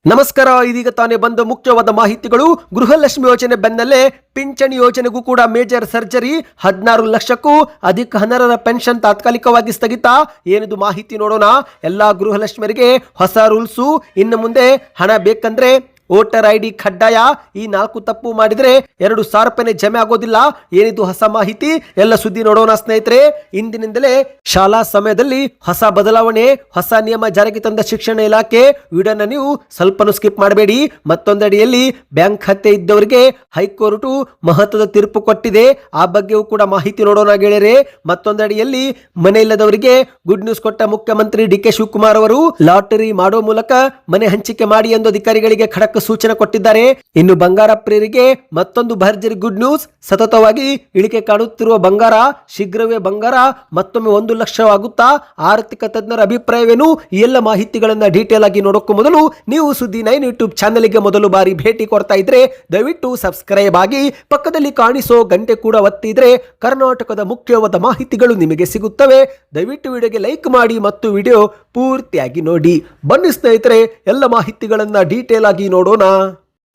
ನಮಸ್ಕಾರ. ಇದೀಗ ತಾನೇ ಬಂದ ಮುಖ್ಯವಾದ ಮಾಹಿತಿಗಳು. ಗೃಹಲಕ್ಷ್ಮಿ ಯೋಜನೆ ಬೆನ್ನಲ್ಲೇ ಪಿಂಚಣಿ ಯೋಜನೆಗೂ ಕೂಡ ಮೇಜರ್ ಸರ್ಜರಿ. 16 ಲಕ್ಷಕ್ಕೂ ಅಧಿಕ ಅನರ್ಹರ ಪೆನ್ಷನ್ ತಾತ್ಕಾಲಿಕವಾಗಿ ಸ್ಥಗಿತ. ಏನಿದು ಮಾಹಿತಿ ನೋಡೋಣ. ಎಲ್ಲಾ ಗೃಹಲಕ್ಷ್ಮಿಯರಿಗೆ ಹೊಸ ರೂಲ್ಸು. ಇನ್ನು ಮುಂದೆ ಹಣ ಬೇಕಂದ್ರೆ ವೋಟರ್ ಐಡಿ ಕಡ್ಡಾಯ. ಈ 4 ತಪ್ಪು ಮಾಡಿದ್ರೆ 2,000 ರೂಪಾಯಿ ಜಮೆ ಆಗೋದಿಲ್ಲ. ಏನಿದು ಹೊಸ ಮಾಹಿತಿ, ಎಲ್ಲ ಸುದ್ದಿ ನೋಡೋಣ ಸ್ನೇಹಿತರೆ. ಇಂದಿನಿಂದಲೇ ಶಾಲಾ ಸಮಯದಲ್ಲಿ ಹೊಸ ಬದಲಾವಣೆ, ಹೊಸ ನಿಯಮ ಜಾರಿಗೆ ತಂದ ಶಿಕ್ಷಣ ಇಲಾಖೆ. ವಿಡಿಯೋನ ನೀವು ಸ್ವಲ್ಪನೂ ಸ್ಕಿಪ್ ಮಾಡಬೇಡಿ. ಮತ್ತೊಂದಡಿಯಲ್ಲಿ ಬ್ಯಾಂಕ್ ಖಾತೆ ಇದ್ದವರಿಗೆ ಹೈಕೋರ್ಟ್ ಮಹತ್ವದ ತೀರ್ಪು ಕೊಟ್ಟಿದೆ. ಆ ಬಗ್ಗೆಯೂ ಕೂಡ ಮಾಹಿತಿ ನೋಡೋಣ ಗೆಳೆಯರೆ. ಮತ್ತೊಂದಡಿಯಲ್ಲಿ ಮನೆ ಇಲ್ಲದವರಿಗೆ ಗುಡ್ ನ್ಯೂಸ್ ಕೊಟ್ಟ ಮುಖ್ಯಮಂತ್ರಿ ಡಿ.ಕೆ. ಶಿವಕುಮಾರ್ ಅವರು ಲಾಟರಿ ಮಾಡೋ ಮೂಲಕ ಮನೆ ಹಂಚಿಕೆ ಮಾಡಿ ಎಂದು ಅಧಿಕಾರಿಗಳಿಗೆ ಖಡಕ್ ಸೂಚನೆ ಕೊಟ್ಟಿದ್ದಾರೆ. ಇನ್ನು ಬಂಗಾರ ಪ್ರಿಯರಿಗೆ ಮತ್ತೊಂದು ಭರ್ಜರಿ ಗುಡ್ ನ್ಯೂಸ್. ಸತತವಾಗಿ ಇಳಿಕೆ ಕಾಣುತ್ತಿರುವ ಬಂಗಾರ, ಶೀಘ್ರವೇ ಬಂಗಾರ ಮತ್ತೊಮ್ಮೆ 1 ಲಕ್ಷವಾಗುತ್ತಾ? ಆರ್ಥಿಕ ತಜ್ಞರ ಅಭಿಪ್ರಾಯವೇನು? ಈ ಎಲ್ಲ ಮಾಹಿತಿಗಳನ್ನ ಡೀಟೇಲ್ ಆಗಿ ನೋಡೋಕ್ಕೂ ಮೊದಲು ನೀವು ಸುದ್ದಿ 9 ಯೂಟ್ಯೂಬ್ ಚಾನೆಲ್ಗೆ ಮೊದಲು ಬಾರಿ ಭೇಟಿ ಕೊಡ್ತಾ ಇದ್ರೆ ದಯವಿಟ್ಟು ಸಬ್ಸ್ಕ್ರೈಬ್ ಆಗಿ, ಪಕ್ಕದಲ್ಲಿ ಕಾಣಿಸೋ ಗಂಟೆ ಕೂಡ ಒತ್ತಿದ್ರೆ ಕರ್ನಾಟಕದ ಮುಖ್ಯವಾದ ಮಾಹಿತಿಗಳು ನಿಮಗೆ ಸಿಗುತ್ತವೆ. ದಯವಿಟ್ಟು ವಿಡಿಯೋಗೆ ಲೈಕ್ ಮಾಡಿ ಮತ್ತು ವಿಡಿಯೋ ಪೂರ್ತಿಯಾಗಿ ನೋಡಿ. ಬನ್ನಿ ಸ್ನೇಹಿತರೆ, ಎಲ್ಲ ಮಾಹಿತಿಗಳನ್ನ ಡೀಟೇಲ್ ಆಗಿ ನೋಡೋಣ.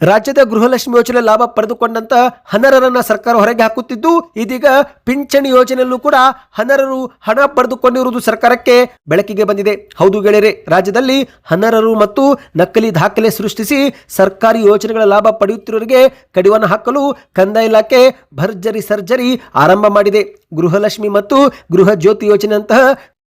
ರಾಜ್ಯದ ಗೃಹಲಕ್ಷ್ಮಿ ಯೋಜನೆ ಲಾಭ ಪಡೆದುಕೊಂಡಂತ ಅನರ್ಹರನ್ನ ಸರ್ಕಾರ ಹೊರಗೆ ಹಾಕುತ್ತಿದ್ದು, ಇದೀಗ ಪಿಂಚಣಿ ಯೋಜನೆಯಲ್ಲೂ ಕೂಡ ಅನರ್ಹರು ಹಣ ಪಡೆದುಕೊಂಡಿರುವುದು ಸರ್ಕಾರಕ್ಕೆ ಬೆಳಕಿಗೆ ಬಂದಿದೆ. ಹೌದು ಗೆಳೆಯರೆ, ರಾಜ್ಯದಲ್ಲಿ ಅನರ್ಹರು ಮತ್ತು ನಕಲಿ ದಾಖಲೆ ಸೃಷ್ಟಿಸಿ ಸರ್ಕಾರಿ ಯೋಜನೆಗಳ ಲಾಭ ಪಡೆಯುತ್ತಿರುವವರಿಗೆ ಕಡಿವಾಣ ಹಾಕಲು ಕಂದಾಯ ಇಲಾಖೆ ಭರ್ಜರಿ ಸರ್ಜರಿ ಆರಂಭ ಮಾಡಿದೆ. ಗೃಹಲಕ್ಷ್ಮಿ ಮತ್ತು ಗೃಹ ಜ್ಯೋತಿ ಯೋಜನೆಯಂತಹ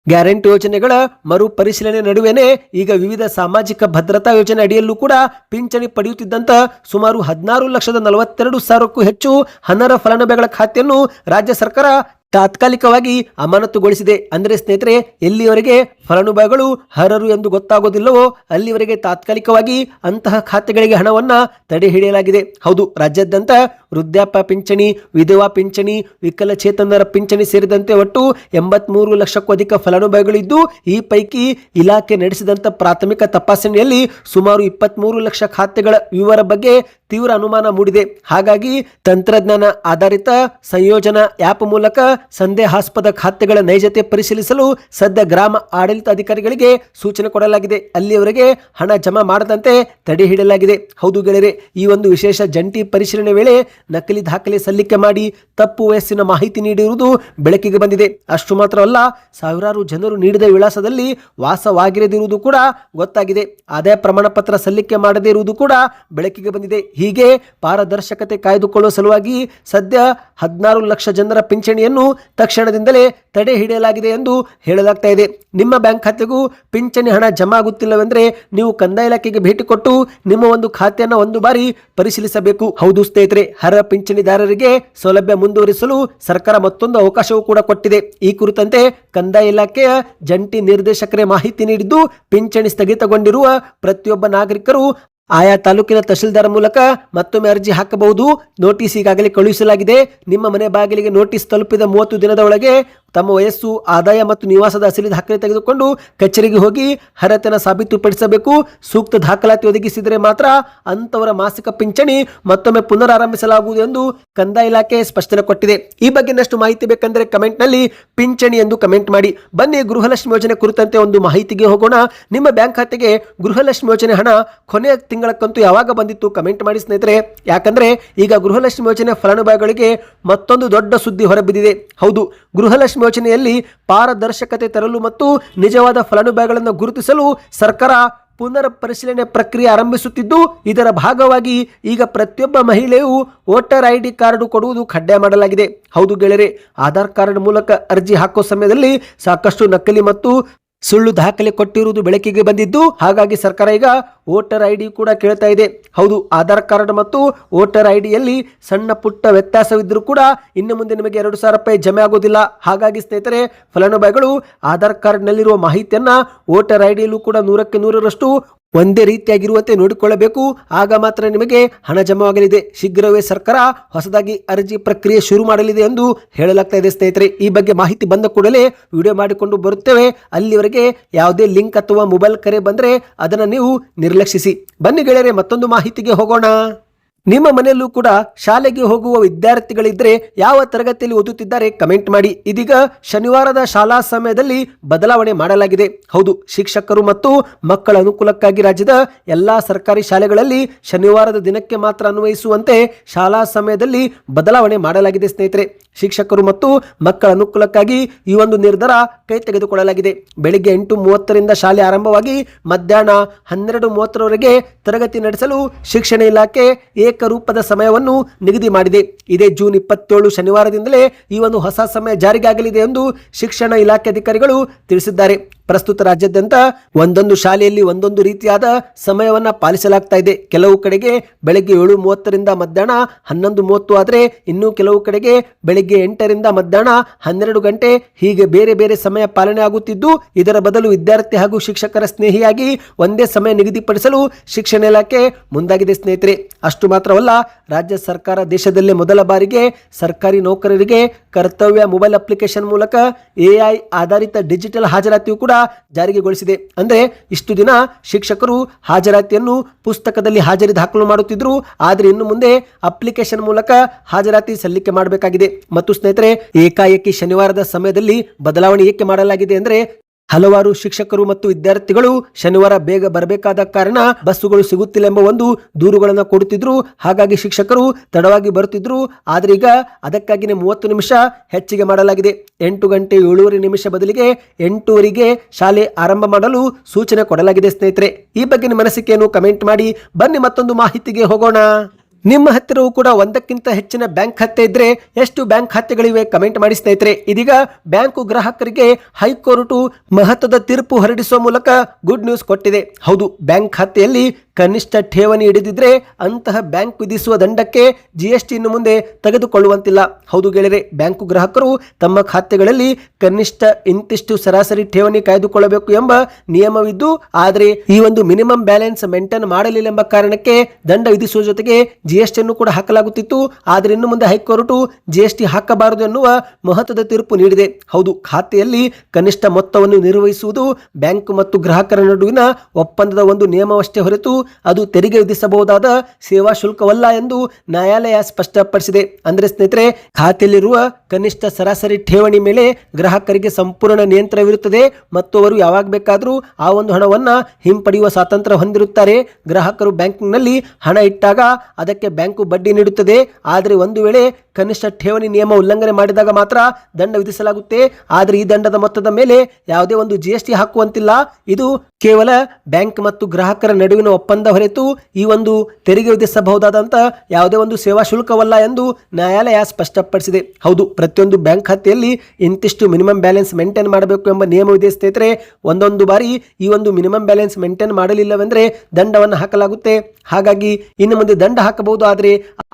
ಗ್ಯಾರಂಟಿ ಯೋಜನೆಗಳ ಮರು ಪರಿಶೀಲನೆ ನಡುವೆನೇ ಈಗ ವಿವಿಧ ಸಾಮಾಜಿಕ ಭದ್ರತಾ ಯೋಜನೆ ಅಡಿಯಲ್ಲೂ ಕೂಡ ಪಿಂಚಣಿ ಪಡೆಯುತ್ತಿದ್ದಂತ ಸುಮಾರು 16,42,000ಕ್ಕೂ ಹೆಚ್ಚು ಅನರ್ಹ ಫಲಾನುಭವಿಗಳ ಖಾತೆಯನ್ನು ರಾಜ್ಯ ಸರ್ಕಾರ ತಾತ್ಕಾಲಿಕವಾಗಿ ಅಮಾನತುಗೊಳಿಸಿದೆ. ಅಂದರೆ ಸ್ನೇಹಿತರೆ, ಎಲ್ಲಿವರೆಗೆ ಫಲಾನುಭವಿಗಳು ಅರ್ಹರು ಎಂದು ಗೊತ್ತಾಗೋದಿಲ್ಲವೋ ಅಲ್ಲಿವರೆಗೆ ತಾತ್ಕಾಲಿಕವಾಗಿ ಅಂತಹ ಖಾತೆಗಳಿಗೆ ಹಣವನ್ನ ತಡೆ ಹಿಡಿಯಲಾಗಿದೆ. ಹೌದು, ರಾಜ್ಯಾದ್ಯಂತ ವೃದ್ಧಾಪ್ಯ ಪಿಂಚಣಿ, ವಿಧವಾ ಪಿಂಚಣಿ, ವಿಕಲಚೇತನರ ಪಿಂಚಣಿ ಸೇರಿದಂತೆ ಒಟ್ಟು 83 ಲಕ್ಷಕ್ಕೂ ಅಧಿಕ ಫಲಾನುಭವಿಗಳಿದ್ದು, ಈ ಪೈಕಿ ಇಲಾಖೆ ನಡೆಸಿದಂತ ಪ್ರಾಥಮಿಕ ತಪಾಸಣೆಯಲ್ಲಿ ಸುಮಾರು 23 ಲಕ್ಷ ಖಾತೆಗಳ ವಿವರ ಬಗ್ಗೆ ತೀವ್ರ ಅನುಮಾನ ಮೂಡಿದೆ. ಹಾಗಾಗಿ ತಂತ್ರಜ್ಞಾನ ಆಧಾರಿತ ಸಂಯೋಜನಾ ಆ್ಯಪ್ ಮೂಲಕ ಸಂದೇಹಾಸ್ಪದ ಖಾತೆಗಳ ನೈಜತೆ ಪರಿಶೀಲಿಸಲು ಸದ್ಯ ಗ್ರಾಮ ಆಡಳಿತಾಧಿಕಾರಿಗಳಿಗೆ ಸೂಚನೆ ಕೊಡಲಾಗಿದೆ. ಅಲ್ಲಿಯವರೆಗೆ ಹಣ ಜಮಾ ಮಾಡದಂತೆ ತಡೆ ಹಿಡಿಯಲಾಗಿದೆ. ಹೌದು ಗೆಳೆಯರೆ, ಈ ಒಂದು ವಿಶೇಷ ಜಂಟಿ ಪರಿಶೀಲನೆ ವೇಳೆ ನಕಲಿ ದಾಖಲೆ ಸಲ್ಲಿಕೆ ಮಾಡಿ ತಪ್ಪು ವಯಸ್ಸಿನ ಮಾಹಿತಿ ನೀಡಿರುವುದು ಬೆಳಕಿಗೆ ಬಂದಿದೆ. ಅಷ್ಟು ಮಾತ್ರವಲ್ಲ, ಸಾವಿರಾರು ಜನರು ನೀಡಿದ ವಿಳಾಸದಲ್ಲಿ ವಾಸವಾಗಿರದಿರುವುದು ಕೂಡ ಗೊತ್ತಾಗಿದೆ. ಆದಾಯ ಪ್ರಮಾಣ ಪತ್ರ ಸಲ್ಲಿಕೆ ಮಾಡದೇ ಇರುವುದು ಕೂಡ ಬೆಳಕಿಗೆ ಬಂದಿದೆ. ಹೀಗೆ ಪಾರದರ್ಶಕತೆ ಕಾಯ್ದುಕೊಳ್ಳುವ ಸಲುವಾಗಿ ಸದ್ಯ 16 ಲಕ್ಷ ಜನರ ಪಿಂಚಣಿಯನ್ನು ತಕ್ಷಣದಿಂದಲೇ ತಡೆ ಹಿಡಿಯಲಾಗಿದೆ ಎಂದು ಹೇಳಲಾಗ್ತಾ ಇದೆ. ನಿಮ್ಮ ಬ್ಯಾಂಕ್ ಖಾತೆಗೂ ಪಿಂಚಣಿ ಹಣ ಜಮಾ ಆಗುತ್ತಿಲ್ಲವೆಂದರೆ ನೀವು ಕಂದಾಯ ಇಲಾಖೆಗೆ ಭೇಟಿ ಕೊಟ್ಟು ನಿಮ್ಮ ಒಂದು ಖಾತೆಯನ್ನು ಒಂದು ಬಾರಿ ಪರಿಶೀಲಿಸಬೇಕು. ಹೌದು ಸ್ನೇಹಿತರೆ, ಅರ್ಹ ಪಿಂಚಣಿದಾರರಿಗೆ ಸೌಲಭ್ಯ ಮುಂದುವರಿಸಲು ಸರ್ಕಾರ ಮತ್ತೊಂದು ಅವಕಾಶವೂ ಕೂಡ ಕೊಟ್ಟಿದೆ. ಈ ಕುರಿತಂತೆ ಕಂದಾಯ ಇಲಾಖೆಯ ಜಂಟಿ ನಿರ್ದೇಶಕರೇ ಮಾಹಿತಿ ನೀಡಿದ್ದು, ಪಿಂಚಣಿ ಸ್ಥಗಿತಗೊಂಡಿರುವ ಪ್ರತಿಯೊಬ್ಬ ನಾಗರಿಕರು ಆಯಾ ತಾಲೂಕಿನ ತಹಶೀಲ್ದಾರ್ ಮೂಲಕ ಮತ್ತೊಮ್ಮೆ ಅರ್ಜಿ ಹಾಕಬಹುದು. ನೋಟಿಸ್ ಈಗಾಗಲೇ ಕಳುಹಿಸಲಾಗಿದೆ. ನಿಮ್ಮ ಮನೆ ಬಾಗಿಲಿಗೆ ನೋಟಿಸ್ ತಲುಪಿದ 30 ದಿನದ ಒಳಗೆ ತಮ್ಮ ವಯಸ್ಸು, ಆದಾಯ ಮತ್ತು ನಿವಾಸದ ಅಸಲಿ ದಾಖಲೆ ತೆಗೆದುಕೊಂಡು ಕಚೇರಿಗೆ ಹೋಗಿ ಅರ್ಹತೆಯನ್ನು ಸಾಬೀತುಪಡಿಸಬೇಕು. ಸೂಕ್ತ ದಾಖಲಾತಿ ಒದಗಿಸಿದರೆ ಮಾತ್ರ ಅಂತವರ ಮಾಸಿಕ ಪಿಂಚಣಿ ಮತ್ತೊಮ್ಮೆ ಪುನರಾರಂಭಿಸಲಾಗುವುದು ಎಂದು ಕಂದಾಯ ಇಲಾಖೆ ಸ್ಪಷ್ಟನೆ ಕೊಟ್ಟಿದೆ. ಈ ಬಗ್ಗೆ ಇನ್ನಷ್ಟು ಮಾಹಿತಿ ಬೇಕೆಂದರೆ ಕಮೆಂಟ್ ನಲ್ಲಿ ಪಿಂಚಣಿ ಎಂದು ಕಮೆಂಟ್ ಮಾಡಿ. ಬನ್ನಿ ಗೃಹಲಕ್ಷ್ಮಿ ಯೋಜನೆ ಕುರಿತಂತೆ ಒಂದು ಮಾಹಿತಿಗೆ ಹೋಗೋಣ. ನಿಮ್ಮ ಬ್ಯಾಂಕ್ ಖಾತೆಗೆ ಗೃಹಲಕ್ಷ್ಮಿ ಯೋಜನೆ ಹಣ ಕೊನೆಯ ತಿಂಗಳ ಕಂತು ಯಾವಾಗ ಬಂದಿತ್ತು ಕಮೆಂಟ್ ಮಾಡಿ ಸ್ನೇಹಿತರೆ. ಯಾಕಂದ್ರೆ ಈಗ ಗೃಹಲಕ್ಷ್ಮಿ ಯೋಜನೆ ಫಲಾನುಭವಿಗಳಿಗೆ ಮತ್ತೊಂದು ದೊಡ್ಡ ಸುದ್ದಿ ಹೊರಬಿದ್ದಿದೆ. ಹೌದು, ಗೃಹಲಕ್ಷ್ಮಿ ಯೋಜನೆಯಲ್ಲಿ ಪಾರದರ್ಶಕತೆ ತರಲು ಮತ್ತು ನಿಜವಾದ ಫಲಾನುಭವಿಗಳನ್ನು ಗುರುತಿಸಲು ಸರ್ಕಾರ ಪುನರ್ ಪರಿಶೀಲನೆ ಪ್ರಕ್ರಿಯೆ ಆರಂಭಿಸುತ್ತಿದ್ದು, ಇದರ ಭಾಗವಾಗಿ ಈಗ ಪ್ರತಿಯೊಬ್ಬ ಮಹಿಳೆಯು ವೋಟರ್ ಐಡಿ ಕಾರ್ಡ್ ಕೊಡುವುದು ಕಡ್ಡಾಯ ಮಾಡಲಾಗಿದೆ. ಹೌದು ಗೆಳೆಯರೆ, ಆಧಾರ್ ಕಾರ್ಡ್ ಮೂಲಕ ಅರ್ಜಿ ಹಾಕುವ ಸಮಯದಲ್ಲಿ ಸಾಕಷ್ಟು ನಕಲಿ ಮತ್ತು ಸುಳ್ಳು ದಾಖಲೆ ಕೊಟ್ಟಿರುವುದು ಬೆಳಕಿಗೆ ಬಂದಿದ್ದು, ಹಾಗಾಗಿ ಸರ್ಕಾರ ಈಗ ವೋಟರ್ ಐಡಿ ಕೂಡ ಕೇಳ್ತಾ ಇದೆ. ಹೌದು, ಆಧಾರ್ ಕಾರ್ಡ್ ಮತ್ತು ವೋಟರ್ ಐಡಿಯಲ್ಲಿ ಸಣ್ಣ ಪುಟ್ಟ ವ್ಯತ್ಯಾಸವಿದ್ರೂ ಕೂಡ ಇನ್ನು ಮುಂದೆ ನಿಮಗೆ 2,000 ರೂಪಾಯಿ ಜಮೆ ಆಗೋದಿಲ್ಲ. ಹಾಗಾಗಿ ಸ್ನೇಹಿತರೆ, ಫಲಾನುಭವಿಗಳು ಆಧಾರ್ ಕಾರ್ಡ್ ನಲ್ಲಿರುವ ಮಾಹಿತಿಯನ್ನ ವೋಟರ್ ಐಡಿಯಲ್ಲೂ ಕೂಡ 100ಕ್ಕೆ 100ರಷ್ಟು ಒಂದೇ ರೀತಿಯಾಗಿರುವಂತೆ ನೋಡಿಕೊಳ್ಳಬೇಕು. ಆಗ ಮಾತ್ರ ನಿಮಗೆ ಹಣ ಜಮಾವಾಗಲಿದೆ. ಶೀಘ್ರವೇ ಸರ್ಕಾರ ಹೊಸದಾಗಿ ಅರ್ಜಿ ಪ್ರಕ್ರಿಯೆ ಶುರು ಮಾಡಲಿದೆ ಎಂದು ಹೇಳಲಾಗ್ತಾ ಇದೆ ಸ್ನೇಹಿತರೆ. ಈ ಬಗ್ಗೆ ಮಾಹಿತಿ ಬಂದ ಕೂಡಲೇ ವಿಡಿಯೋ ಮಾಡಿಕೊಂಡು ಬರುತ್ತೇವೆ. ಅಲ್ಲಿವರೆಗೆ ಯಾವುದೇ ಲಿಂಕ್ ಅಥವಾ ಮೊಬೈಲ್ ಕರೆ ಬಂದರೆ ಅದನ್ನು ನೀವು ನಿರ್ಲಕ್ಷಿಸಿ. ಬನ್ನಿ ಗೆಳೆಯರೆ, ಮತ್ತೊಂದು ಮಾಹಿತಿಗೆ ಹೋಗೋಣ. ನಿಮ್ಮ ಮನೆಯಲ್ಲೂ ಕೂಡ ಶಾಲೆಗೆ ಹೋಗುವ ವಿದ್ಯಾರ್ಥಿಗಳಿದ್ರೆ ಯಾವ ತರಗತಿಯಲ್ಲಿ ಓದುತ್ತಿದ್ದಾರೆ ಕಮೆಂಟ್ ಮಾಡಿ. ಇದೀಗ ಶನಿವಾರದ ಶಾಲಾ ಸಮಯದಲ್ಲಿ ಬದಲಾವಣೆ ಮಾಡಲಾಗಿದೆ. ಹೌದು, ಶಿಕ್ಷಕರು ಮತ್ತು ಮಕ್ಕಳ ಅನುಕೂಲಕ್ಕಾಗಿ ರಾಜ್ಯದ ಎಲ್ಲಾ ಸರ್ಕಾರಿ ಶಾಲೆಗಳಲ್ಲಿ ಶನಿವಾರದ ದಿನಕ್ಕೆ ಮಾತ್ರ ಅನ್ವಯಿಸುವಂತೆ ಶಾಲಾ ಸಮಯದಲ್ಲಿ ಬದಲಾವಣೆ ಮಾಡಲಾಗಿದೆ ಸ್ನೇಹಿತರೆ. ಶಿಕ್ಷಕರು ಮತ್ತು ಮಕ್ಕಳ ಅನುಕೂಲಕ್ಕಾಗಿ ಈ ಒಂದು ನಿರ್ಧಾರ ಕೈ ತೆಗೆದುಕೊಳ್ಳಲಾಗಿದೆ. ಬೆಳಿಗ್ಗೆ 8:30ರಿಂದ ಶಾಲೆ ಆರಂಭವಾಗಿ ಮಧ್ಯಾಹ್ನ 12:30ರವರೆಗೆ ತರಗತಿ ನಡೆಸಲು ಶಿಕ್ಷಣ ಇಲಾಖೆ ಏಕರೂಪದ ಸಮಯವನ್ನು ನಿಗದಿ ಮಾಡಿದೆ. ಇದೇ ಜೂನ್ 27 ಶನಿವಾರದಿಂದಲೇ ಈ ಒಂದು ಹೊಸ ಸಮಯ ಜಾರಿಗೆ ಆಗಲಿದೆ ಎಂದು ಶಿಕ್ಷಣ ಇಲಾಖೆ ಅಧಿಕಾರಿಗಳು ತಿಳಿಸಿದ್ದಾರೆ. ಪ್ರಸ್ತುತ ರಾಜ್ಯಾದ್ಯಂತ ಒಂದೊಂದು ಶಾಲೆಯಲ್ಲಿ ಒಂದೊಂದು ರೀತಿಯಾದ ಸಮಯವನ್ನ ಪಾಲಿಸಲಾಗ್ತಾ ಇದೆ. ಕೆಲವು ಕಡೆಗೆ ಬೆಳಗ್ಗೆ 7:30ರಿಂದ ಮಧ್ಯಾಹ್ನ 11:30 ಆದರೆ ಇನ್ನು ಕೆಲವು ಕಡೆಗೆ ಬೆಳಗ್ಗೆ 8ರಿಂದ ಮಧ್ಯಾಹ್ನ 12 ಗಂಟೆ ಹೀಗೆ ಬೇರೆ ಬೇರೆ ಸಮಯ ಪಾಲನೆ ಆಗುತ್ತಿದ್ದು, ಇದರ ಬದಲು ವಿದ್ಯಾರ್ಥಿ ಹಾಗೂ ಶಿಕ್ಷಕರ ಸ್ನೇಹಿಯಾಗಿ ಒಂದೇ ಸಮಯ ನಿಗದಿಪಡಿಸಲು ಶಿಕ್ಷಣ ಇಲಾಖೆ ಮುಂದಾಗಿದೆ ಸ್ನೇಹಿತರೆ. ಅಷ್ಟು ಮಾತ್ರವಲ್ಲ, ರಾಜ್ಯ ಸರ್ಕಾರ ದೇಶದಲ್ಲೇ ಮೊದಲ ಬಾರಿಗೆ ಸರ್ಕಾರಿ ನೌಕರರಿಗೆ ಕರ್ತವ್ಯ ಮೊಬೈಲ್ ಅಪ್ಲಿಕೇಶನ್ ಮೂಲಕ AI ಆಧಾರಿತ ಡಿಜಿಟಲ್ ಹಾಜರಾತಿಯು ಕೂಡ ಜಾರಿಗೆಗೊಳಿಸಿದೆ. ಅಂದ್ರೆ ಇಷ್ಟು ದಿನ ಶಿಕ್ಷಕರು ಹಾಜರಾತಿಯನ್ನು ಪುಸ್ತಕದಲ್ಲಿ ಹಾಜರಿ ದಾಖಲು ಮಾಡುತ್ತಿದ್ರು, ಆದರೆ ಇನ್ನು ಮುಂದೆ ಅಪ್ಲಿಕೇಶನ್ ಮೂಲಕ ಹಾಜರಾತಿ ಸಲ್ಲಿಕೆ ಮಾಡಬೇಕಾಗಿದೆ. ಮತ್ತು ಸ್ನೇಹಿತರೆ, ಏಕಾಏಕಿ ಶನಿವಾರದ ಸಮಯದಲ್ಲಿ ಬದಲಾವಣೆ ಏಕೆ ಮಾಡಲಾಗಿದೆ ಅಂದ್ರೆ, ಹಲವಾರು ಶಿಕ್ಷಕರು ಮತ್ತು ವಿದ್ಯಾರ್ಥಿಗಳು ಶನಿವಾರ ಬೇಗ ಬರಬೇಕಾದ ಕಾರಣ ಬಸ್ಸುಗಳು ಸಿಗುತ್ತಿಲ್ಲ ಎಂಬ ಒಂದು ದೂರುಗಳನ್ನು ಕೊಡುತ್ತಿದ್ರು. ಹಾಗಾಗಿ ಶಿಕ್ಷಕರು ತಡವಾಗಿ ಬರುತ್ತಿದ್ರು. ಆದರೆ ಈಗ ಅದಕ್ಕಾಗಿಯೇ 30 ನಿಮಿಷ ಹೆಚ್ಚಿಗೆ ಮಾಡಲಾಗಿದೆ. 8 ಗಂಟೆ 7:15 ಬದಲಿಗೆ 8:15ಗೆ ಶಾಲೆ ಆರಂಭ ಮಾಡಲು ಸೂಚನೆ ಕೊಡಲಾಗಿದೆ ಸ್ನೇಹಿತರೆ. ಈ ಬಗ್ಗೆ ನಿಮ್ಮ ಅನಿಸಿಕೆಯನ್ನು ಕಮೆಂಟ್ ಮಾಡಿ. ಬನ್ನಿ ಮತ್ತೊಂದು ಮಾಹಿತಿಗೆ ಹೋಗೋಣ. ನಿಮ್ಮ ಹತ್ತಿರವೂ ಕೂಡ ಒಂದಕ್ಕಿಂತ ಹೆಚ್ಚಿನ ಬ್ಯಾಂಕ್ ಖಾತೆ ಇದ್ರೆ ಎಷ್ಟು ಬ್ಯಾಂಕ್ ಖಾತೆಗಳಿವೆ ಕಮೆಂಟ್ ಮಾಡಿ ಸ್ನೇಹಿತರೆ. ಇದೀಗ ಬ್ಯಾಂಕು ಗ್ರಾಹಕರಿಗೆ ಹೈಕೋರ್ಟ್ ಮಹತ್ವದ ತೀರ್ಪು ಹೊರಡಿಸುವ ಮೂಲಕ ಗುಡ್ ನ್ಯೂಸ್ ಕೊಟ್ಟಿದೆ. ಹೌದು, ಬ್ಯಾಂಕ್ ಖಾತೆಯಲ್ಲಿ ಕನಿಷ್ಠ ಠೇವಣಿ ಹಿಡಿದಿದ್ರೆ ಅಂತಹ ಬ್ಯಾಂಕ್ ವಿಧಿಸುವ ದಂಡಕ್ಕೆ GST ಇನ್ನು ಮುಂದೆ ತೆಗೆದುಕೊಳ್ಳುವಂತಿಲ್ಲ. ಹೌದು ಗೆಳೆಯರೆ, ಬ್ಯಾಂಕು ಗ್ರಾಹಕರು ತಮ್ಮ ಖಾತೆಗಳಲ್ಲಿ ಕನಿಷ್ಠ ಇಂತಿಷ್ಟು ಸರಾಸರಿ ಠೇವಣಿ ಕಾಯ್ದುಕೊಳ್ಳಬೇಕು ಎಂಬ ನಿಯಮವಿದ್ದು, ಆದರೆ ಈ ಒಂದು ಮಿನಿಮಮ್ ಬ್ಯಾಲೆನ್ಸ್ ಮೇಂಟೈನ್ ಮಾಡಲಿಲ್ಲ ಎಂಬ ಕಾರಣಕ್ಕೆ ದಂಡ ವಿಧಿಸುವ ಜೊತೆಗೆ GST ಅನ್ನು ಕೂಡ ಹಾಕಲಾಗುತ್ತಿತ್ತು. ಆದರೆ ಇನ್ನು ಮುಂದೆ ಹೈಕೋರ್ಟ್ GST ಹಾಕಬಾರದು ಎನ್ನುವ ಮಹತ್ವದ ತೀರ್ಪು ನೀಡಿದೆ. ಹೌದು, ಖಾತೆಯಲ್ಲಿ ಕನಿಷ್ಠ ಮೊತ್ತವನ್ನು ನಿರ್ವಹಿಸುವುದು ಬ್ಯಾಂಕ್ ಮತ್ತು ಗ್ರಾಹಕರ ನಡುವಿನ ಒಪ್ಪಂದದ ಒಂದು ನಿಯಮವಷ್ಟೇ ಹೊರತು ಅದು ತೆರಿಗೆ ವಿಧಿಸಬಹುದಾದ ಸೇವಾ ಶುಲ್ಕವಲ್ಲ ಎಂದು ನ್ಯಾಯಾಲಯ ಸ್ಪಷ್ಟಪಡಿಸಿದೆ. ಅಂದ್ರೆ ಸ್ನೇಹಿತರೆ, ಖಾತೆಯಲ್ಲಿರುವ ಕನಿಷ್ಠ ಸರಾಸರಿ ಠೇವಣಿ ಮೇಲೆ ಗ್ರಾಹಕರಿಗೆ ಸಂಪೂರ್ಣ ನಿಯಂತ್ರಣವಿರುತ್ತದೆ ಮತ್ತು ಅವರು ಯಾವಾಗ ಬೇಕಾದರೂ ಆ ಒಂದು ಹಣವನ್ನ ಹಿಂಪಡೆಯುವ ಸ್ವಾತಂತ್ರ್ಯ ಹೊಂದಿರುತ್ತಾರೆ. ಗ್ರಾಹಕರು ಬ್ಯಾಂಕಿನಲ್ಲಿ ಹಣ ಇಟ್ಟಾಗ ಅದಕ್ಕೆ ಬ್ಯಾಂಕು ಬಡ್ಡಿ ನೀಡುತ್ತದೆ. ಆದರೆ ಒಂದು ವೇಳೆ ಕನಿಷ್ಠ ಠೇವಣಿ ನಿಯಮ ಉಲ್ಲಂಘನೆ ಮಾಡಿದಾಗ ಮಾತ್ರ ದಂಡ ವಿಧಿಸಲಾಗುತ್ತೆ. ಆದರೆ ಈ ದಂಡದ ಮೊತ್ತದ ಮೇಲೆ ಯಾವುದೇ ಒಂದು GST ಹಾಕುವಂತಿಲ್ಲ. ಇದು ಕೇವಲ ಬ್ಯಾಂಕ್ ಮತ್ತು ಗ್ರಾಹಕರ ನಡುವಿನ ಒಪ್ಪಂದ ಹೊರತು ಈ ಒಂದು ತೆರಿಗೆ ವಿಧಿಸಬಹುದಾದಂತ ಯಾವುದೇ ಒಂದು ಸೇವಾ ಶುಲ್ಕವಲ್ಲ ಎಂದು ನ್ಯಾಯಾಲಯ ಸ್ಪಷ್ಟಪಡಿಸಿದೆ. ಹೌದು, ಪ್ರತಿಯೊಂದು ಬ್ಯಾಂಕ್ ಖಾತೆಯಲ್ಲಿ ಇಂತಿಷ್ಟು ಮಿನಿಮಮ್ ಬ್ಯಾಲೆನ್ಸ್ ಮೇಂಟೈನ್ ಮಾಡಬೇಕು ಎಂಬ ನಿಯಮವಿದೆ ಸ್ನೇಹಿತರೆ. ಒಂದೊಂದು ಬಾರಿ ಈ ಒಂದು ಮಿನಿಮಮ್ ಬ್ಯಾಲೆನ್ಸ್ ಮೇಂಟೈನ್ ಮಾಡಲಿಲ್ಲವೆಂದ್ರೆ ದಂಡವನ್ನು ಹಾಕಲಾಗುತ್ತೆ. ಹಾಗಾಗಿ ಇನ್ನು ಮುಂದೆ ದಂಡ ಹಾಕಬಹುದು, ಆದರೆ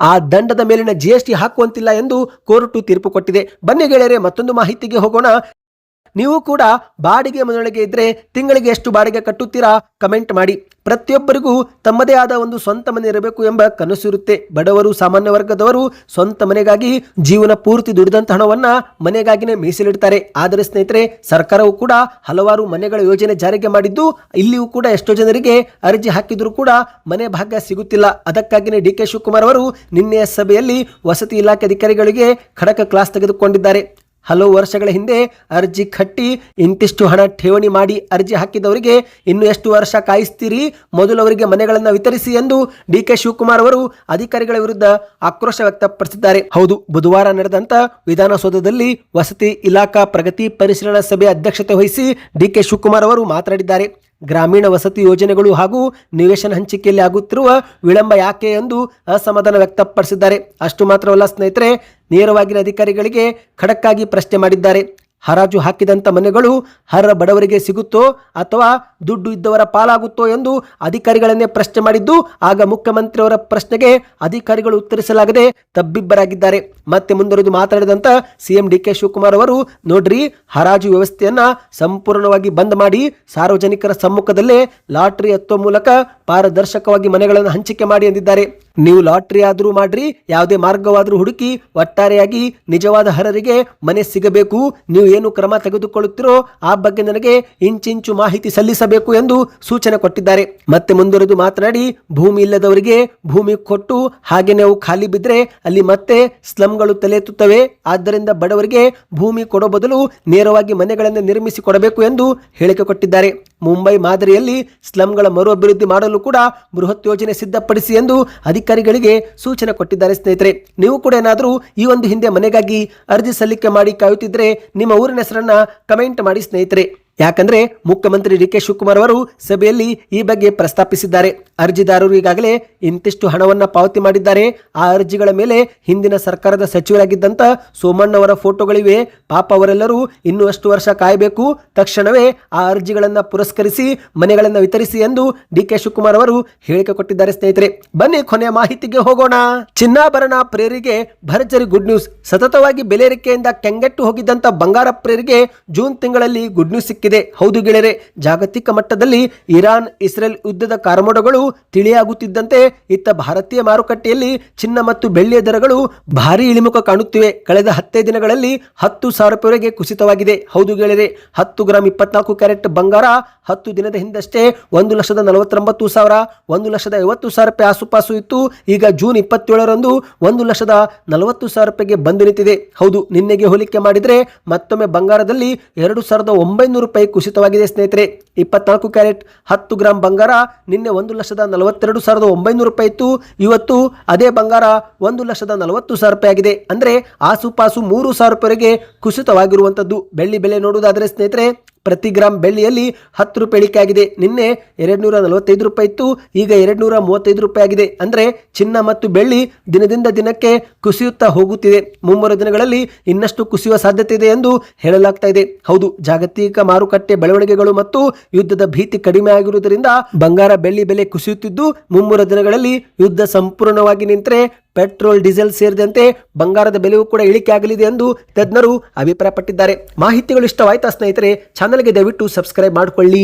ಆ ದಂಡದ ಮೇಲಿನ GST ಹಾಕುವಂತಿಲ್ಲ ಎಂದು ಕೋರ್ಟ್ ತೀರ್ಪು ಕೊಟ್ಟಿದೆ. ಬನ್ನಿ ಗೆಳೆಯರೆ, ಮತ್ತೊಂದು ಮಾಹಿತಿಗೆ ಹೋಗೋಣ. ನೀವು ಕೂಡ ಬಾಡಿಗೆ ಮನೆಯೊಳಗೆ ಇದ್ರೆ ತಿಂಗಳಿಗೆ ಎಷ್ಟು ಬಾಡಿಗೆ ಕಟ್ಟುತ್ತೀರಾ ಕಮೆಂಟ್ ಮಾಡಿ. ಪ್ರತಿಯೊಬ್ಬರಿಗೂ ತಮ್ಮದೇ ಆದ ಒಂದು ಸ್ವಂತ ಮನೆ ಇರಬೇಕು ಎಂಬ ಕನಸು ಇರುತ್ತೆ. ಬಡವರು, ಸಾಮಾನ್ಯ ವರ್ಗದವರು ಸ್ವಂತ ಮನೆಗಾಗಿ ಜೀವನ ಪೂರ್ತಿ ದುಡಿದಂತ ಹಣವನ್ನ ಮನೆಗಾಗಿನೇ ಮೀಸಲಿಡ್ತಾರೆ. ಆದರೆ ಸ್ನೇಹಿತರೆ, ಸರ್ಕಾರವು ಕೂಡ ಹಲವಾರು ಮನೆಗಳ ಯೋಜನೆ ಜಾರಿಗೆ ಮಾಡಿದ್ದು, ಇಲ್ಲಿಯೂ ಕೂಡ ಎಷ್ಟೋ ಜನರಿಗೆ ಅರ್ಜಿ ಹಾಕಿದ್ರು ಕೂಡ ಮನೆ ಭಾಗ್ಯ ಸಿಗುತ್ತಿಲ್ಲ. ಅದಕ್ಕಾಗಿಯೇ DK ಶಿವಕುಮಾರ್ ಅವರು ನಿನ್ನೆಯ ಸಭೆಯಲ್ಲಿ ವಸತಿ ಇಲಾಖೆ ಅಧಿಕಾರಿಗಳಿಗೆ ಖಡಕ ಕ್ಲಾಸ್ ತೆಗೆದುಕೊಂಡಿದ್ದಾರೆ. ಹಲವು ವರ್ಷಗಳ ಹಿಂದೆ ಅರ್ಜಿ ಕಟ್ಟಿ ಇಂತಿಷ್ಟು ಹಣ ಠೇವಣಿ ಮಾಡಿ ಅರ್ಜಿ ಹಾಕಿದವರಿಗೆ ಇನ್ನು ಎಷ್ಟು ವರ್ಷ ಕಾಯಿಸ್ತೀರಿ, ಮೊದಲು ಅವರಿಗೆ ಮನೆಗಳನ್ನು ವಿತರಿಸಿ ಎಂದು DK ಶಿವಕುಮಾರ್ ಅವರು ಅಧಿಕಾರಿಗಳ ವಿರುದ್ಧ ಆಕ್ರೋಶ ವ್ಯಕ್ತಪಡಿಸಿದ್ದಾರೆ. ಹೌದು, ಬುಧವಾರ ನಡೆದಂತ ವಿಧಾನಸೌಧದಲ್ಲಿ ವಸತಿ ಇಲಾಖಾ ಪ್ರಗತಿ ಪರಿಶೀಲನಾ ಸಭೆ ಅಧ್ಯಕ್ಷತೆ ವಹಿಸಿ DK ಶಿವಕುಮಾರ್ ಅವರು ಮಾತನಾಡಿದ್ದಾರೆ. ಗ್ರಾಮೀಣ ವಸತಿ ಯೋಜನೆಗಳು ಹಾಗೂ ನಿವೇಶನ ಹಂಚಿಕೆಯಲ್ಲಿ ಆಗುತ್ತಿರುವ ವಿಳಂಬ ಯಾಕೆ ಎಂದು ಅಸಮಾಧಾನ ವ್ಯಕ್ತಪಡಿಸಿದ್ದಾರೆ. ಅಷ್ಟು ಮಾತ್ರವಲ್ಲ ಸ್ನೇಹಿತರೆ, ನೇರವಾಗಿ ಅಧಿಕಾರಿಗಳಿಗೆ ಖಡಕ್ಕಾಗಿ ಪ್ರಶ್ನೆ ಮಾಡಿದ್ದಾರೆ. ಹರಾಜು ಹಾಕಿದಂತ ಮನೆಗಳು ಹರ ಬಡವರಿಗೆ ಸಿಗುತ್ತೋ ಅಥವಾ ದುಡ್ಡು ಇದ್ದವರ ಪಾಲಾಗುತ್ತೋ ಎಂದು ಅಧಿಕಾರಿಗಳನ್ನೇ ಪ್ರಶ್ನೆ ಮಾಡಿದ್ದು. ಆಗ ಮುಖ್ಯಮಂತ್ರಿಯವರ ಪ್ರಶ್ನೆಗೆ ಅಧಿಕಾರಿಗಳು ಉತ್ತರಿಸಲಾಗದೆ ತಬ್ಬಿಬ್ಬರಾಗಿದ್ದಾರೆ. ಮತ್ತೆ ಮುಂದುವರೆದು ಮಾತನಾಡಿದಂತ ಸಿಎಂ ಡಿ ಕೆ ಶಿವಕುಮಾರ್ ಅವರು, ನೋಡ್ರಿ, ಹರಾಜು ವ್ಯವಸ್ಥೆಯನ್ನ ಸಂಪೂರ್ಣವಾಗಿ ಬಂದ್ ಮಾಡಿ ಸಾರ್ವಜನಿಕರ ಸಮ್ಮುಖದಲ್ಲೇ ಲಾಟರಿ ಎತ್ತುವ ಮೂಲಕ ಪಾರದರ್ಶಕವಾಗಿ ಮನೆಗಳನ್ನು ಹಂಚಿಕೆ ಮಾಡಿ ಎಂದಿದ್ದಾರೆ. ನೀವು ಲಾಟರಿ ಆದ್ರೂ ಮಾಡ್ರಿ, ಯಾವುದೇ ಮಾರ್ಗವಾದ್ರೂ ಹುಡುಕಿ, ಒಟ್ಟಾರೆಯಾಗಿ ನಿಜವಾದ ಅರ್ಹರಿಗೆ ಮನೆ ಸಿಗಬೇಕು. ನೀವು ಏನು ಕ್ರಮ ತೆಗೆದುಕೊಳ್ಳುತ್ತೀರೋ ಆ ಬಗ್ಗೆ ನನಗೆ ಇಂಚಿಂಚು ಮಾಹಿತಿ ಸಲ್ಲಿಸಬೇಕು ಎಂದು ಸೂಚನೆ ಕೊಟ್ಟಿದ್ದಾರೆ. ಮತ್ತೆ ಮುಂದುವರೆದು ಮಾತನಾಡಿ, ಭೂಮಿ ಇಲ್ಲದವರಿಗೆ ಭೂಮಿ ಕೊಟ್ಟು ಹಾಗೆ ನಾವು ಖಾಲಿ ಬಿದ್ದರೆ ಅಲ್ಲಿ ಮತ್ತೆ ಸ್ಲಂಗಳು ತಲೆ ಎತ್ತುತ್ತವೆ. ಆದ್ದರಿಂದ ಬಡವರಿಗೆ ಭೂಮಿ ಕೊಡೋ ಬದಲು ನೇರವಾಗಿ ಮನೆಗಳನ್ನು ನಿರ್ಮಿಸಿ ಕೊಡಬೇಕು ಎಂದು ಹೇಳಿಕೆ ಕೊಟ್ಟಿದ್ದಾರೆ. ಮುಂಬೈ ಮಾದರಿಯಲ್ಲಿ ಸ್ಲಂಗಳ ಮರು ಅಭಿವೃದ್ಧಿ ಮಾಡಲು ಕೂಡ ಬೃಹತ್ ಯೋಜನೆ ಸಿದ್ಧಪಡಿಸಿ ಎಂದು ಅಧಿಕಾರಿಗಳಿಗೆ ಸೂಚನೆ ಕೊಟ್ಟಿದ್ದಾರೆ. ಸ್ನೇಹಿತರೆ, ನೀವು ಕೂಡ ಏನಾದರೂ ಈ ಒಂದು ಹಿಂದೆ ಮನೆಗಾಗಿ ಅರ್ಜಿ ಸಲ್ಲಿಕೆ ಮಾಡಿ ಕಾಯುತ್ತಿದ್ರೆ ನಿಮ್ಮ ಊರಿನ ಹೆಸರನ್ನ ಕಮೆಂಟ್ ಮಾಡಿ ಸ್ನೇಹಿತರೆ. ಯಾಕಂದ್ರೆ ಮುಖ್ಯಮಂತ್ರಿ ಡಿ ಕೆ ಶಿವಕುಮಾರ್ ಅವರು ಸಭೆಯಲ್ಲಿ ಈ ಬಗ್ಗೆ ಪ್ರಸ್ತಾಪಿಸಿದ್ದಾರೆ. ಅರ್ಜಿದಾರರು ಈಗಾಗಲೇ ಇಂತಿಷ್ಟು ಹಣವನ್ನ ಪಾವತಿ ಮಾಡಿದ್ದಾರೆ. ಆ ಅರ್ಜಿಗಳ ಮೇಲೆ ಹಿಂದಿನ ಸರ್ಕಾರದ ಸಚಿವರಾಗಿದ್ದಂತ ಸೋಮಣ್ಣವರ ಫೋಟೋಗಳಿವೆ. ಪಾಪ ಅವರೆಲ್ಲರೂ ಇನ್ನೂ ಅಷ್ಟು ವರ್ಷ ಕಾಯಬೇಕು. ತಕ್ಷಣವೇ ಆ ಅರ್ಜಿಗಳನ್ನ ಪುರಸ್ಕರಿಸಿ ಮನೆಗಳನ್ನ ವಿತರಿಸಿ ಎಂದು ಡಿ ಕೆ ಶಿವಕುಮಾರ್ ಅವರು ಹೇಳಿಕೆ ಕೊಟ್ಟಿದ್ದಾರೆ. ಸ್ನೇಹಿತರೆ, ಬನ್ನಿ ಕೊನೆಯ ಮಾಹಿತಿಗೆ ಹೋಗೋಣ. ಚಿನ್ನಾಭರಣ ಪ್ರೇರಿಗೆ ಭರ್ಜರಿ ಗುಡ್ ನ್ಯೂಸ್. ಸತತವಾಗಿ ಬೆಲೆ ಏರಿಕೆಯಿಂದ ಕೆಂಗೆಟ್ಟು ಹೋಗಿದ್ದಂತ ಬಂಗಾರ ಪ್ರೇರಿಗೆ ಜೂನ್ ತಿಂಗಳಲ್ಲಿ ಗುಡ್ ನ್ಯೂಸ್ ಸಿಕ್ಕಿದೆ. ಹೌದು ಗೆಳೆಯರೆ, ಜಾಗತಿಕ ಮಟ್ಟದಲ್ಲಿ ಇರಾನ್ ಇಸ್ರೇಲ್ ಯುದ್ಧದ ಕಾರ್ಮೋಡಗಳು ತಿಳಿಯಾಗುತ್ತಿದ್ದಂತೆ ಇತ್ತ ಭಾರತೀಯ ಮಾರುಕಟ್ಟೆಯಲ್ಲಿ ಚಿನ್ನ ಮತ್ತು ಬೆಳ್ಳಿಯ ದರಗಳು ಭಾರಿ ಇಳಿಮುಖ ಕಾಣುತ್ತಿವೆ. ಕಳೆದ 10 ದಿನಗಳಲ್ಲಿ 10,000 ರೂಪಾಯಿವರೆಗೆ ಕುಸಿತವಾಗಿದೆ. ಹೌದು ಗೆಳೆಯರೆ, 10 ಗ್ರಾಂ 24 ಕ್ಯಾರೆಟ್ ಬಂಗಾರ 10 ದಿನದ ಹಿಂದಷ್ಟೇ 1,49,000 1,50,000 ರೂಪಾಯಿ ಆಸುಪಾಸು ಇತ್ತು. ಈಗ ಜೂನ್ 27ರಂದು 1,40,000 ರೂಪಾಯಿಗೆ ಬಂದು ನಿಂತಿದೆ. ಹೌದು, ನಿನ್ನೆಗೆ ಹೋಲಿಕೆ ಮಾಡಿದ್ರೆ ಮತ್ತೊಮ್ಮೆ ಬಂಗಾರದಲ್ಲಿ 2,900 ರೂಪಾಯಿ ಕುಸಿತವಾಗಿದೆ. ಸ್ನೇಹಿತರೆ, 24 ಕ್ಯಾರೆಟ್ 10 ಗ್ರಾಂ ಬಂಗಾರ ನಿನ್ನೆ 1,42,900 ರೂಪಾಯಿ ಇತ್ತು. ಇವತ್ತು ಅದೇ ಬಂಗಾರ 1,40,000 ರೂಪಾಯಿ ಆಗಿದೆ. ಅಂದ್ರೆ ಆಸುಪಾಸು 3,000 ರೂಪಾಯಿವರೆಗೆ ಕುಸಿತವಾಗಿರುವಂತದ್ದು. ಬೆಳ್ಳಿ ಬೆಲೆ ನೋಡುವುದಾದ್ರೆ ಸ್ನೇಹಿತರೆ, ಪ್ರತಿ ಗ್ರಾಂ ಬೆಳ್ಳಿಯಲ್ಲಿ 10 ರೂಪಾಯಿ ಇಳಿಕೆ ಆಗಿದೆ. ನಿನ್ನೆ 245 ರೂಪಾಯಿ ಇತ್ತು, ಈಗ 235 ರೂಪಾಯಿ ಆಗಿದೆ. ಅಂದ್ರೆ ಚಿನ್ನ ಮತ್ತು ಬೆಳ್ಳಿ ದಿನದಿಂದ ದಿನಕ್ಕೆ ಕುಸಿಯುತ್ತಾ ಹೋಗುತ್ತಿದೆ. ಮುಂಬರುವ ದಿನಗಳಲ್ಲಿ ಇನ್ನಷ್ಟು ಕುಸಿಯುವ ಸಾಧ್ಯತೆ ಇದೆ ಎಂದು ಹೇಳಲಾಗ್ತಾ ಇದೆ. ಹೌದು, ಜಾಗತಿಕ ಮಾರುಕಟ್ಟೆ ಬೆಳವಣಿಗೆಗಳು ಮತ್ತು ಯುದ್ಧದ ಭೀತಿ ಕಡಿಮೆ ಆಗಿರುವುದರಿಂದ ಬಂಗಾರ ಬೆಳ್ಳಿ ಬೆಲೆ ಕುಸಿಯುತ್ತಿದ್ದು, ಮುಂಬರುವ ದಿನಗಳಲ್ಲಿ ಯುದ್ಧ ಸಂಪೂರ್ಣವಾಗಿ ನಿಂತರೆ ಪೆಟ್ರೋಲ್ ಡೀಸೆಲ್ ಸೇರಿದಂತೆ ಬಂಗಾರದ ಬೆಲೆಯೂ ಕೂಡ ಇಳಿಕೆ ಆಗಲಿದೆ ಎಂದು ತಜ್ಞರು ಅಭಿಪ್ರಾಯಪಟ್ಟಿದ್ದಾರೆ. ಮಾಹಿತಿಗಳು ಇಷ್ಟವಾಯ್ತಾ ಸ್ನೇಹಿತರೆ? ಚಾನಲ್ಗೆ ದಯವಿಟ್ಟು ಸಬ್ಸ್ಕ್ರೈಬ್ ಮಾಡಿಕೊಳ್ಳಿ.